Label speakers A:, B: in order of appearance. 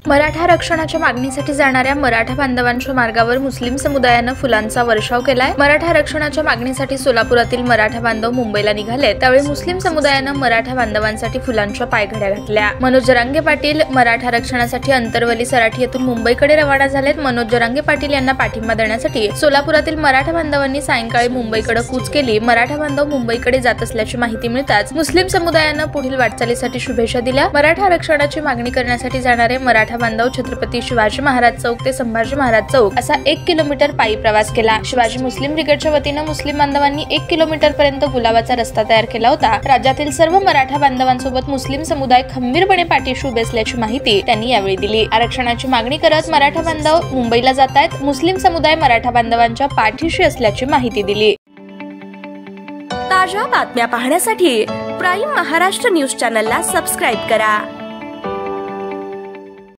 A: मराठा आरक्षणाच्या मागणीसाठी जाणाऱ्या मराठा बांधवांच्या मार्गावर मुस्लिम समुदायानं फुलांचा वर्षाव केलाय। मराठा आरक्षणाच्या मागणीसाठी सोलापुरातील मराठा बांधव मुंबईला निघाले, त्यावेळी मुस्लिम समुदायानं मराठा बांधवांसाठी फुलांच्या पायघड्या घातल्या। मनोज जरांगे पाटील मराठा आरक्षणासाठी अंतरवली सराठी येथून मुंबईकडे रवाना झालेत। मनोज जरांगे पाटील यांना पाठिंबा देण्यासाठी सोलापुरातील मराठा बांधवांनी सायंकाळी मुंबईकडे कूच केली। मराठा बांधव मुंबईकडे जात असल्याची माहिती मिळताच मुस्लिम समुदायानं पुढील वाटचालीसाठी शुभेच्छा दिल्या। मराठा आरक्षणाची मागणी करण्यासाठी जाणारे मराठा बांधव छत्रपती शिवाजी महाराज चौक ते संभाजी महाराज चौक असा 1 किलोमीटर पायी प्रवास केला। शिवाजी मुस्लिम ब्रिगेडच्या वतीने मुस्लिम बांधवांनी 1 किलोमीटर पर्यंत गुलाबाचा रस्ता तयार केला होता। राज्यातील सर्व मराठा बांधवांसोबत मुस्लिम समुदाय खंबीरपणे पाठीशी उभे असल्याची माहिती त्यांनी यावेळी दिली। आरक्षणाची मागणी करत मराठा बांधव मुंबईला जात आहेत। मुस्लिम समुदाय मराठा बांधवांच्या पाठीशी असल्याची माहिती दिली।
B: ताज्या बातम्या पाहण्यासाठी प्राईम महाराष्ट्र न्यूज चॅनलला सबस्क्राईब करा।